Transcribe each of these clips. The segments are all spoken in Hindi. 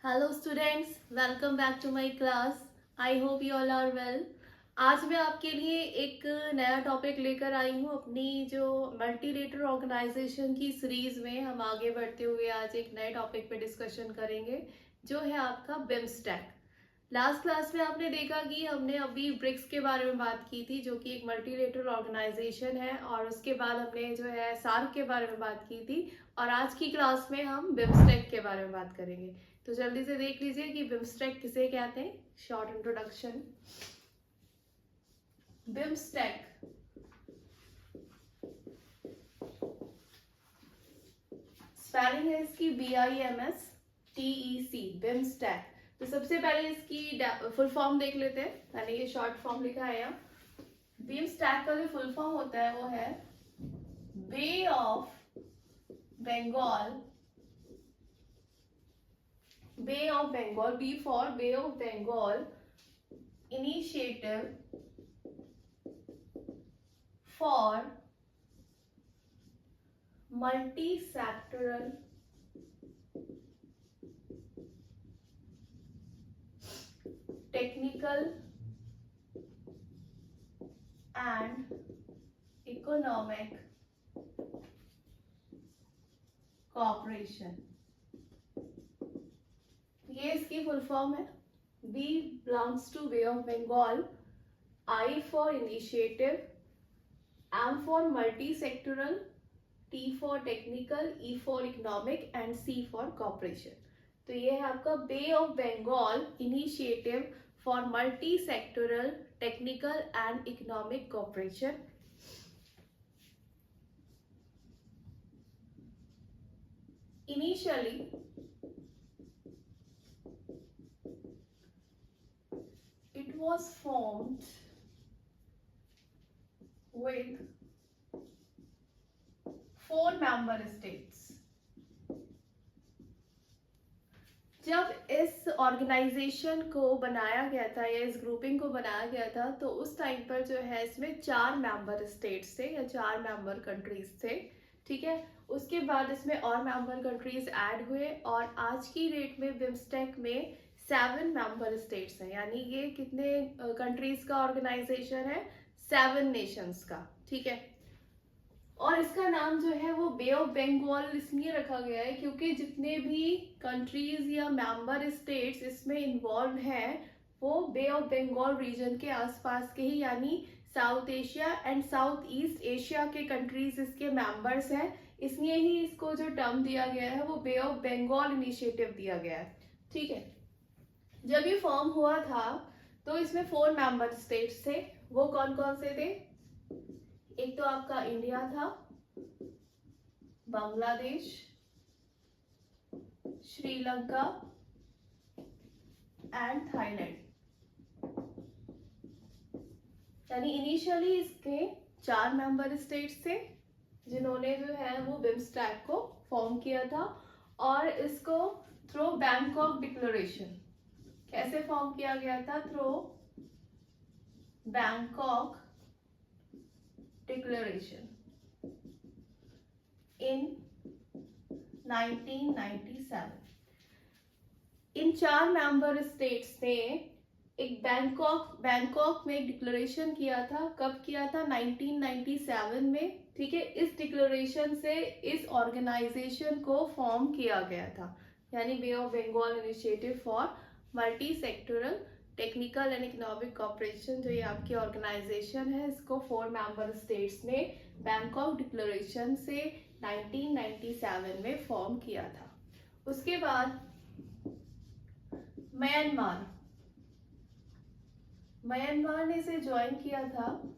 Hello students, welcome back to my class. I hope you all are well. आज मैं आपके लिए एक नया टॉपिक लेकर आई हूँ। अपनी जो मल्टीलेटरल ऑर्गेनाइजेशन की सीरीज में हम आगे बढ़ते हुए आज एक नए टॉपिक पे डिस्कशन करेंगे, जो है आपका बिमस्टेक। लास्ट क्लास में आपने देखा कि हमने अभी ब्रिक्स के बारे में बात की थी, जो कि एक मल्टीलेटरल ऑर्गेनाइजेशन है, और उसके बाद हमने जो है सार्क के बारे में बात की थी। और आज की क्लास में हम बिमस्टेक के बारे में बात करेंगे। तो जल्दी से देख लीजिए कि बिमस्टेक किसे कहते हैं। Short introduction. बिमस्टेक स्पेलिंग है इसकी BIMSTEC, बिमस्टेक। तो सबसे पहले इसकी फुल फॉर्म देख लेते हैं। मैंने ये शॉर्ट फॉर्म लिखा है यहाँ। बिमस्टेक का जो फुल फॉर्म होता है वो है Bay of Bengal. Bay of Bengal, B for Bay of Bengal Initiative for Multi-Sectoral Technical and Economic Cooperation। ये इसकी फुल फॉर्म है। B belongs to Bay of Bengal, I for initiative, M for multi-sectoral, T for technical, E for economic and C for cooperation। तो ये है आपका Bay of Bengal initiative for multi sectoral technical and economic cooperation. Initially, it was formed with 4 member states। जब इस ऑर्गेनाइजेशन को बनाया गया था या इस ग्रुपिंग को बनाया गया था, तो उस टाइम पर जो है इसमें 4 मेंबर स्टेट्स थे या 4 मेंबर कंट्रीज थे। ठीक है, उसके बाद इसमें और मेंबर कंट्रीज ऐड हुए और आज की डेट में बिमस्टेक में 7 मेंबर स्टेट्स हैं। यानी ये कितने कंट्रीज का ऑर्गेनाइजेशन है? 7 नेशंस का। ठीक है, और इसका नाम जो है वो बे ऑफ बंगाल इसलिए रखा गया है क्योंकि जितने भी कंट्रीज या मेंबर स्टेट्स इसमें इन्वॉल्व हैं वो बे ऑफ बंगाल रीजन के आसपास के ही, यानी south Asia and south east Asia के कंट्रीज इसके मेंबर्स हैं। इसलिए ही इसको जो टर्म दिया गया है वो बे ऑफ बंगाल इनिशिएटिव दिया गया है। ठीक है, जब ये फॉर्म हुआ था तो इसमें 4 मेंबर स्टेट्स थे। वो कौन कौन से थे? एक तो आपका इंडिया था, बांग्लादेश, श्रीलंका एंड थाईलैंड। यानी इनिशियली इसके 4 मेंबर स्टेट्स थे जिन्होंने जो है वो बिमस्टेक को फॉर्म किया था, और इसको थ्रू बैंकॉक डिक्लेरेशन। कैसे फॉर्म किया गया था? Through Bangkok declaration in 1997। In 4 member states ने एक बैंकॉक में एक डिक्लेरेशन किया था। कब किया था? 1997 में। ठीक है, इस डिक्लेरेशन से इस ऑर्गेनाइजेशन को फॉर्म किया गया था, यानी Bay of Bengal initiative for multi sectoral technical and economic cooperation. जो ये आपकी ऑर्गेनाइजेशन है, इसको 4 मेंबर स्टेट्स ने बैंकॉक डिक्लेरेशन से 1997 में फॉर्म किया था। उसके बाद म्यांमार ने इसे ज्वाइन किया था।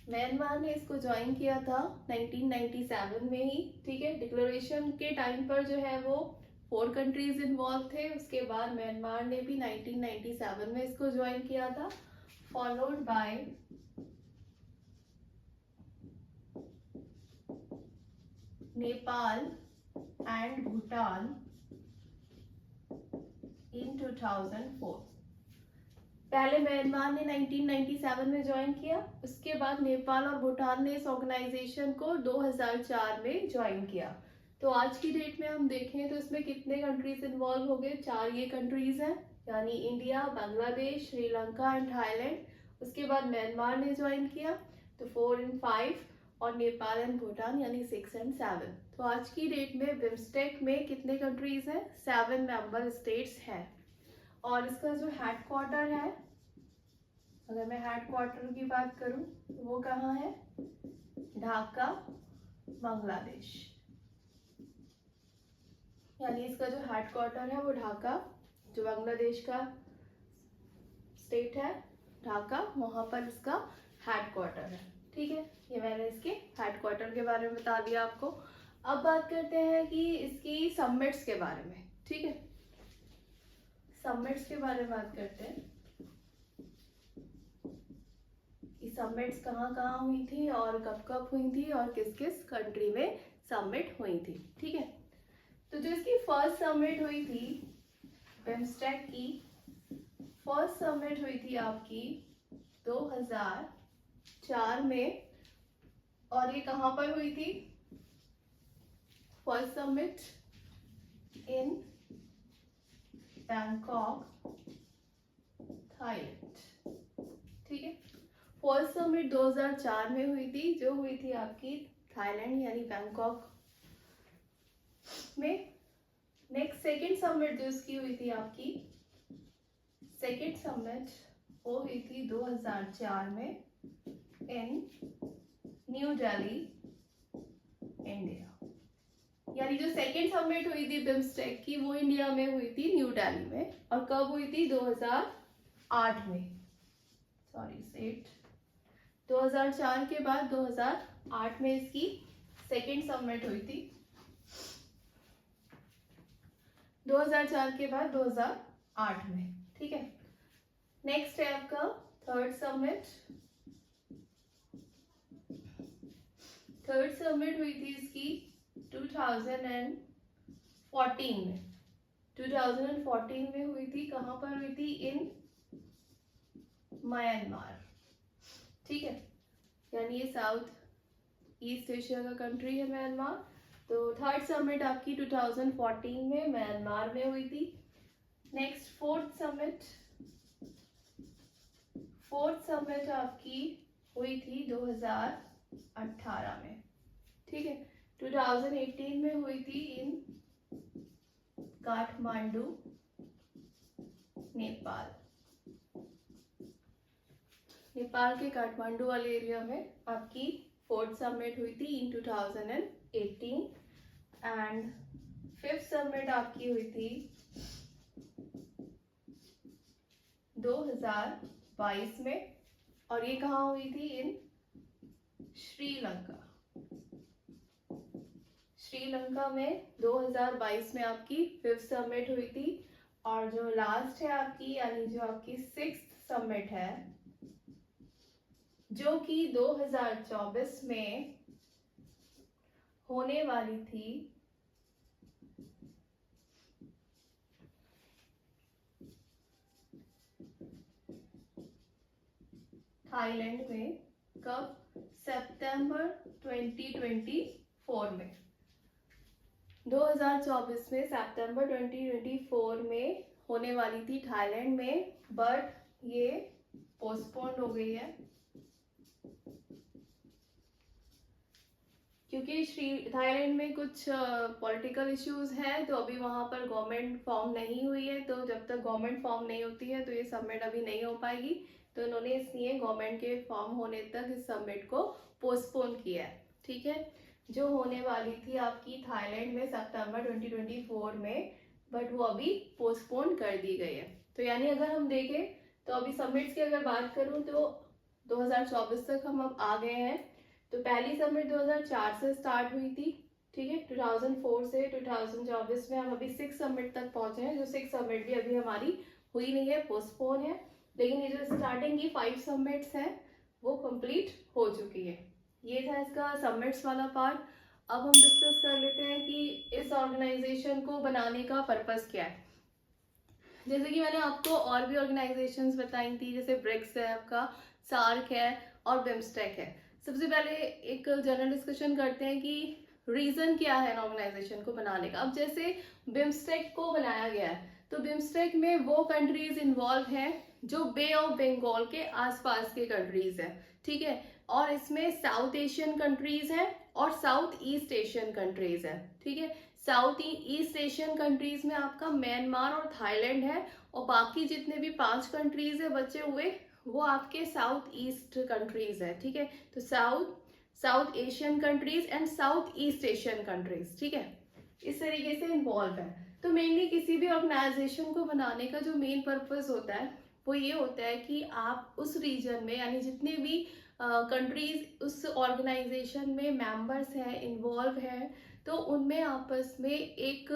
म्यांमार ने इसको ज्वाइन किया था 1997 में ही। ठीक है, डिक्लेरेशन के टाइम पर जो है वो 4 कंट्रीज इन्वॉल्व थे। उसके बाद म्यांमार ने भी 1997 में इसको ज्वाइन किया था, followed by Nepal and Bhutan in 2004। पहले म्यांमार ने 1997 में ज्वाइन किया, उसके बाद नेपाल और भूटान ने इस ऑर्गेनाइजेशन को 2004 में ज्वाइन किया। तो आज की डेट में हम देखें तो इसमें कितने कंट्रीज इन्वॉल्व हो गए, 4 ये कंट्रीज हैं, यानी India, Bangladesh, Sri Lanka and Thailand. उसके बाद म्यांमार ने ज्वाइन किया, तो 4 एंड 5, और नेपाल एंड भूटान यानी 6 एंड 7। तो आज की डेट में बिम्स्टेक में कितने कंट्रीज हैं, 7 मेंबर स्टेट्स हैं। और इसका जो हेडक्वार्टर है, अगर मैं हेडक्वार्टर की बात करूं तो वो कहाँ है, ढाका, बांग्लादेश। यानी इसका जो हेडक्वार्टर है वो ढाका, जो बांग्लादेश का स्टेट है ढाका, वहां पर इसका हेडक्वार्टर है। ठीक है, ये मैंने इसके हेडक्वार्टर के बारे में बता दिया आपको। अब बात करते हैं कि इसकी समिट्स के बारे में। ठीक है, समिट्स के बारे में बात करते हैं कि समिट्स कहाँ कहाँ हुई थी और कब कब हुई थी और किस किस कंट्री में समिट हुई थी। ठीक है, तो जो इसकी फर्स्ट समिट हुई थी बिम्स्टेक की, फर्स्ट समिट हुई थी आपकी 2004 में, और ये कहाँ पर हुई थी, first summit in Bangkok, Thailand. ठीक है, फर्स्ट समिट 2004 में हुई थी, जो हुई थी आपकी थाईलैंड यानी बैंकॉक में। नेक्स्ट सेकेंड समिट जो इसकी हुई थी आपकी, सेकेंड समिट वो हुई थी 2004 में इन न्यू दिल्ली, इंडिया। यानी जो सेकेंड समिट हुई थी बिम्स्टेक की वो इंडिया में हुई थी, न्यू दिल्ली में। और कब हुई थी, 2008 में, सॉरी सेट 2004 के बाद 2008 में इसकी सेकेंड समिट हुई थी, 2004 के बाद 2008 में। ठीक है, नेक्स्ट है आपका थर्ड समिट। थर्ड समिट हुई थी इसकी 2014 में। 2014 में हुई थी, कहाँ पर हुई थी, इन म्यांमार। ठीक है, यानी ये साउथ ईस्ट एशिया का कंट्री है म्यांमार। तो थर्ड समिट आपकी 2014 में म्यांमार में हुई थी। Next fourth summit, fourth summit आपकी हुई थी 2018 में। ठीक है, 2018 में हुई थी इन काठमांडू, नेपाल। नेपाल के काठमांडू वाले एरिया में आपकी फोर्थ समिट हुई थी इन 2018। एंड फिफ्थ समिट आपकी हुई थी 2022 में, और ये कहाँ हुई थी, इन श्रीलंका। श्रीलंका में 2022 में आपकी फिफ्थ समिट हुई थी। और जो लास्ट है आपकी, यानी जो आपकी सिक्स्थ समिट है, जो कि 2024 में होने वाली थी, थाईलैंड में। कब, सितंबर 2024 में। 2024 में सितंबर 2024 में होने वाली थी थाईलैंड में, बट ये पोस्टपोन्ड हो गई है क्योंकि थाईलैंड में कुछ पॉलिटिकल इश्यूज हैं। तो अभी वहां पर गवर्नमेंट फॉर्म नहीं हुई है, तो जब तक गवर्नमेंट फॉर्म नहीं होती है तो ये समिट अभी नहीं हो पाएगी। तो उन्होंने इसलिए गवर्नमेंट के फॉर्म होने तक इस समिट को पोस्टपोन किया है। ठीक है, जो होने वाली थी आपकी थाईलैंड में सितंबर 2024 में, बट वो अभी पोस्टपोन कर दी गई है। तो यानी अगर हम देखें तो अभी समिट्स की अगर बात करूं तो 2024 तक हम अब आ गए हैं। तो पहली समिट 2004 से स्टार्ट हुई थी। ठीक है, 2004 से 2024 में हम अभी 6 समिट तक पहुंचे हैं। जो 6 समिट भी अभी हमारी हुई नहीं है, पोस्टपोन है। लेकिन ये जो स्टार्टिंग की 5 समिट्स हैं वो कंप्लीट हो चुकी है। ये था इसका समिट्स वाला पार्ट। अब हम डिस्कस कर लेते हैं कि इस ऑर्गेनाइजेशन को बनाने का पर्पस क्या है। जैसे कि मैंने आपको और भी ऑर्गेनाइजेशंस बताई थी, जैसे ब्रिक्स है आपका, सार्क है और बिम्स्टेक है। सबसे पहले एक जनरल डिस्कशन करते हैं कि रीजन क्या है ऑर्गेनाइजेशन को बनाने का। अब जैसे बिम्स्टेक को बनाया गया है, तो बिम्स्टेक में वो कंट्रीज इन्वॉल्व हैं जो बे ऑफ बंगाल के आसपास के कंट्रीज हैं, ठीक है। और इसमें साउथ एशियन कंट्रीज हैं और साउथ ईस्ट एशियन कंट्रीज हैं, ठीक है। साउथ ईस्ट एशियन कंट्रीज में आपका म्यांमार और थाईलैंड है, और बाकी जितने भी 5 कंट्रीज है बचे हुए वो आपके साउथ ईस्ट कंट्रीज है, ठीक है। तो south Asian countries and south east Asian countries, ठीक है, इस तरीके से इन्वॉल्व है। तो मेनली किसी भी ऑर्गेनाइजेशन को बनाने का जो मेन पर्पस होता है वो ये होता है कि आप उस रीजन में, यानी जितने भी कंट्रीज उस ऑर्गेनाइजेशन में मेंबर्स हैं, इन्वॉल्व हैं, तो उनमें आपस में एक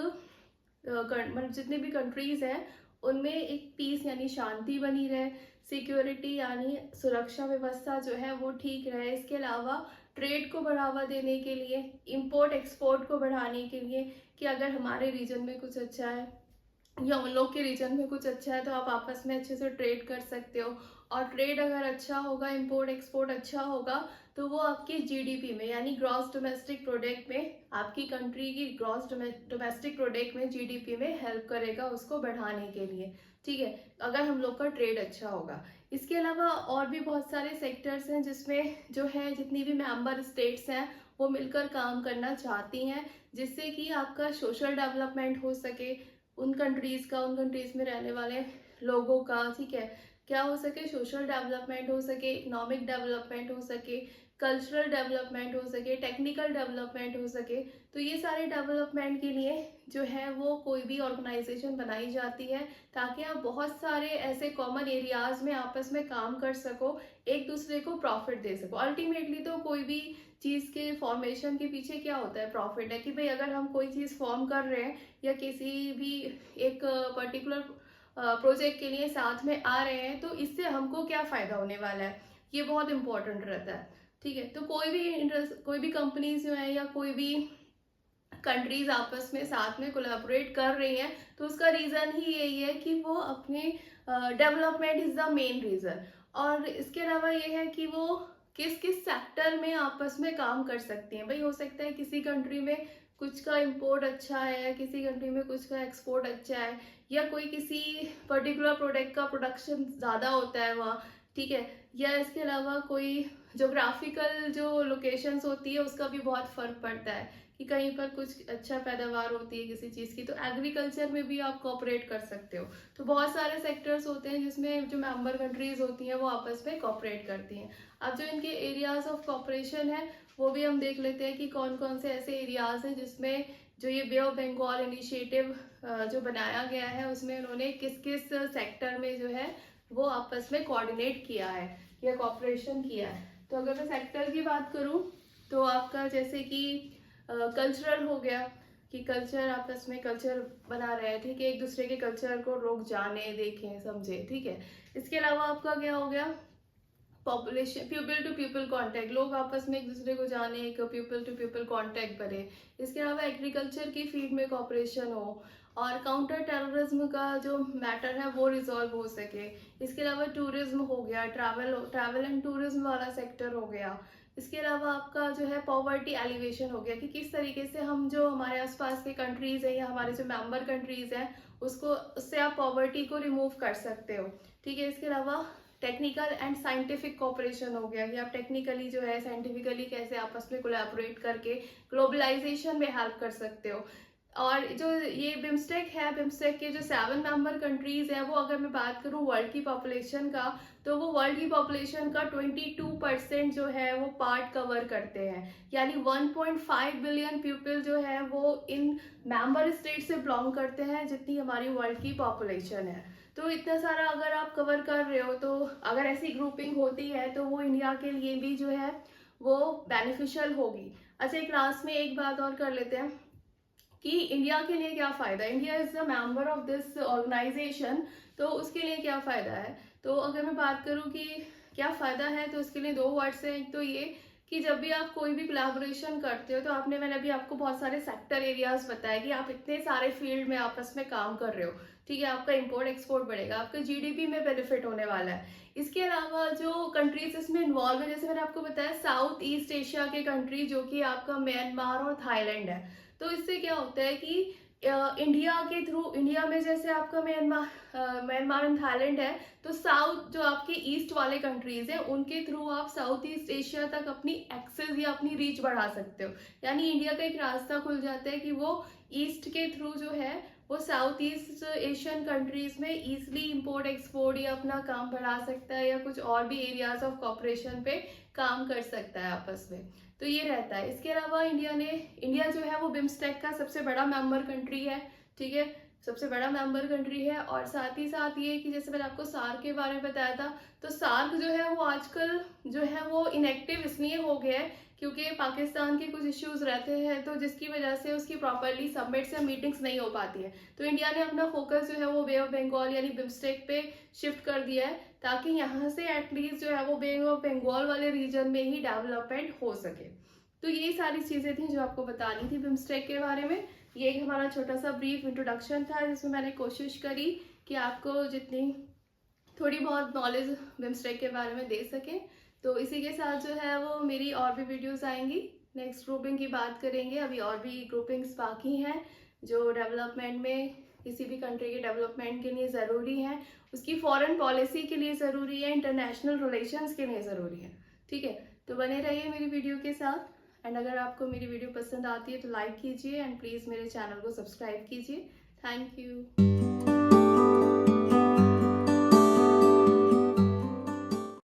मतलब जितने भी कंट्रीज हैं उनमें एक पीस यानी शांति बनी रहे, सिक्योरिटी यानी सुरक्षा व्यवस्था जो है वो ठीक रहे। इसके अलावा ट्रेड को बढ़ावा देने के लिए, इंपोर्ट एक्सपोर्ट को बढ़ाने के लिए, कि अगर हमारे रीजन में कुछ अच्छा है या उन लोग के रीजन में कुछ अच्छा है तो आप आपस में अच्छे से ट्रेड कर सकते हो। और ट्रेड अगर अच्छा होगा, इंपोर्ट एक्सपोर्ट अच्छा होगा, तो वो आपकी जीडीपी में यानी ग्रॉस डोमेस्टिक प्रोडक्ट में, आपकी कंट्री की ग्रॉस डोमेस्टिक प्रोडक्ट में, जीडीपी में हेल्प करेगा उसको बढ़ाने के लिए, ठीक है, अगर हम लोग का ट्रेड अच्छा होगा। इसके अलावा और भी बहुत सारे सेक्टर्स हैं जिसमें जो है जितनी भी मेंबर स्टेट्स हैं वो मिलकर काम करना चाहती हैं, जिससे कि आपका सोशल डेवलपमेंट हो सके, उन कंट्रीज में रहने वाले लोगों का, ठीक है, क्या हो सके, सोशल डेवलपमेंट हो सके, इकोनॉमिक डेवलपमेंट हो सके, कल्चरल डेवलपमेंट हो सके, टेक्निकल डेवलपमेंट हो सके। तो ये सारे डेवलपमेंट के लिए जो है वो कोई भी ऑर्गेनाइजेशन बनाई जाती है, ताकि आप बहुत सारे ऐसे कॉमन एरियाज में आपस में काम कर सको, एक दूसरे को प्रॉफिट दे सको। अल्टीमेटली तो कोई भी चीज़ के फॉर्मेशन के पीछे क्या होता है, प्रॉफिट है, कि भाई अगर हम कोई चीज़ फॉर्म कर रहे हैं या किसी भी एक पर्टिकुलर प्रोजेक्ट के लिए साथ में आ रहे हैं, तो इससे हमको क्या फ़ायदा होने वाला है, ये बहुत इंपॉर्टेंट रहता है, ठीक है। तो कोई भी कंपनीज जो है या कोई भी कंट्रीज आपस में साथ में कोलैबोरेट कर रही हैं, तो उसका रीज़न ही यही है कि वो अपने development is the main reason. और इसके अलावा ये है कि वो किस किस सेक्टर में आपस में काम कर सकती हैं। भाई हो सकता है किसी कंट्री में कुछ का इंपोर्ट अच्छा है, किसी कंट्री में कुछ का एक्सपोर्ट अच्छा है, या कोई किसी पर्टिकुलर प्रोडक्ट का प्रोडक्शन ज़्यादा होता है वहाँ, ठीक है, या इसके अलावा कोई जोग्राफिकल जो लोकेशंस होती है उसका भी बहुत फ़र्क पड़ता है, कि कहीं पर कुछ अच्छा पैदावार होती है किसी चीज़ की, तो एग्रीकल्चर में भी आप कोऑपरेट कर सकते हो। तो बहुत सारे सेक्टर्स होते हैं जिसमें जो मेंबर कंट्रीज होती हैं वो आपस में कोऑपरेट करती हैं। अब जो इनके एरियाज ऑफ कोऑपरेशन है वो भी हम देख लेते हैं कि कौन कौन से ऐसे एरियाज हैं जिसमें जो ये बे ऑफ बंगाल इनिशिएटिव जो बनाया गया है उसमें उन्होंने किस किस सेक्टर में जो है वो आपस में कोऑर्डिनेट किया है या कोऑपरेशन किया है। तो अगर मैं सेक्टर की बात करूं तो आपका जैसे कि कल्चरल हो गया, कि कल्चर आपस में कल्चर बना रहे हैं, ठीक है, एक दूसरे के कल्चर को लोग जाने, देखें, समझे, ठीक है। इसके अलावा आपका क्या हो गया, population, people to people contact, लोग आपस में एक दूसरे को जाने, एक पीपल टू पीपल कांटेक्ट बने। इसके अलावा एग्रीकल्चर की फील्ड में कॉपरेशन हो, और काउंटर टेररिज्म का जो मैटर है वो रिजॉल्व हो सके। इसके अलावा टूरिज्म हो गया, ट्रैवल एंड टूरिज्म वाला सेक्टर हो गया। इसके अलावा आपका जो है पॉवर्टी एलिवेशन हो गया, कि किस तरीके से हम जो हमारे आसपास के कंट्रीज हैं या हमारे जो मेंबर कंट्रीज हैं उससे आप पॉवर्टी को रिमूव कर सकते हो, ठीक है। इसके अलावा टेक्निकल एंड साइंटिफिक कोऑपरेशन हो गया, कि आप टेक्निकली जो है साइंटिफिकली कैसे आपस में कोलैबोरेट करके ग्लोबलाइजेशन में हेल्प कर सकते हो। और जो ये बिम्स्टेक है, बिम्स्टेक के जो 7 मेंबर कंट्रीज हैं वो, अगर मैं बात करूँ वर्ल्ड की पॉपुलेशन का, तो वो वर्ल्ड की पॉपुलेशन का 22% जो है वो पार्ट कवर करते हैं, यानी 1.5 बिलियन पीपल जो है वो इन मेंबर स्टेट से बिलोंग करते हैं, जितनी हमारी वर्ल्ड की पॉपुलेशन है। तो इतना सारा अगर आप कवर कर रहे हो, तो अगर ऐसी ग्रुपिंग होती है तो वो इंडिया के लिए भी जो है वो बेनिफिशियल होगी। अच्छा, एक लास्ट में एक बात और कर लेते हैं कि इंडिया के लिए क्या फ़ायदा है, India is the member of this organisation, तो उसके लिए क्या फ़ायदा है। तो अगर मैं बात करूँ कि क्या फ़ायदा है, तो उसके लिए 2 वर्ड्स हैं। एक तो ये कि जब भी आप कोई भी कोलैबोरेशन करते हो तो मैंने अभी आपको बहुत सारे सेक्टर एरियाज बताए कि आप इतने सारे फील्ड में आपस में काम कर रहे हो, ठीक है। आपका इंपोर्ट एक्सपोर्ट बढ़ेगा, आपका जीडीपी में बेनिफिट होने वाला है। इसके अलावा जो कंट्रीज इसमें इन्वॉल्व है, जैसे मैंने आपको बताया साउथ ईस्ट एशिया के कंट्री जो कि आपका म्यांमार और थाईलैंड है। तो इससे क्या होता है कि इंडिया के थ्रू, इंडिया में जैसे आपका म्यांमार एंड थाईलैंड है, तो साउथ जो आपके ईस्ट वाले कंट्रीज हैं उनके थ्रू आप साउथ ईस्ट एशिया तक अपनी एक्सेस या अपनी रीच बढ़ा सकते हो। यानी इंडिया का एक रास्ता खुल जाता है कि वो ईस्ट के थ्रू जो है वो साउथ ईस्ट एशियन कंट्रीज में इजिली इंपोर्ट एक्सपोर्ट या अपना काम बढ़ा सकता है या कुछ और भी एरियाज ऑफ कॉपरेशन पे काम कर सकता है आपस में। तो ये रहता है। इसके अलावा इंडिया जो है वो बिम्स्टेक का सबसे बड़ा मेंबर कंट्री है, ठीक है, सबसे बड़ा मेंबर कंट्री है। और साथ ही साथ ये कि जैसे मैंने आपको सार्क के बारे में बताया था, तो सार्क जो है वो आजकल जो है वो इनएक्टिव इसलिए हो गया है क्योंकि पाकिस्तान के कुछ इश्यूज रहते हैं, तो जिसकी वजह से उसकी प्रॉपरली समिट्स या मीटिंग्स नहीं हो पाती है। तो इंडिया ने अपना फोकस जो है वो बे ऑफ बंगाल यानी बिम्स्टेक पे शिफ्ट कर दिया है, ताकि यहाँ से एटलीस्ट जो है वो बे ऑफ बंगाल वाले रीजन में ही डेवलपमेंट हो सके। तो ये सारी चीज़ें थी जो आपको बतानी थी बिम्स्टेक के बारे में। ये एक हमारा छोटा सा ब्रीफ इंट्रोडक्शन था जिसमें मैंने कोशिश करी कि आपको जितनी थोड़ी बहुत नॉलेज बिम्स्टेक के बारे में दे सकें। तो इसी के साथ जो है वो मेरी और भी वीडियोस आएंगी। नेक्स्ट ग्रुपिंग की बात करेंगे, अभी और भी ग्रुपिंग्स बाकी हैं जो डेवलपमेंट में, किसी भी कंट्री के डेवलपमेंट के लिए ज़रूरी है, उसकी फॉरेन पॉलिसी के लिए ज़रूरी है, इंटरनेशनल रिलेशंस के लिए ज़रूरी है, ठीक है। तो बने रहिए मेरी वीडियो के साथ। एंड अगर आपको मेरी वीडियो पसंद आती है तो लाइक कीजिए एंड प्लीज़ मेरे चैनल को सब्सक्राइब कीजिए। Thank you.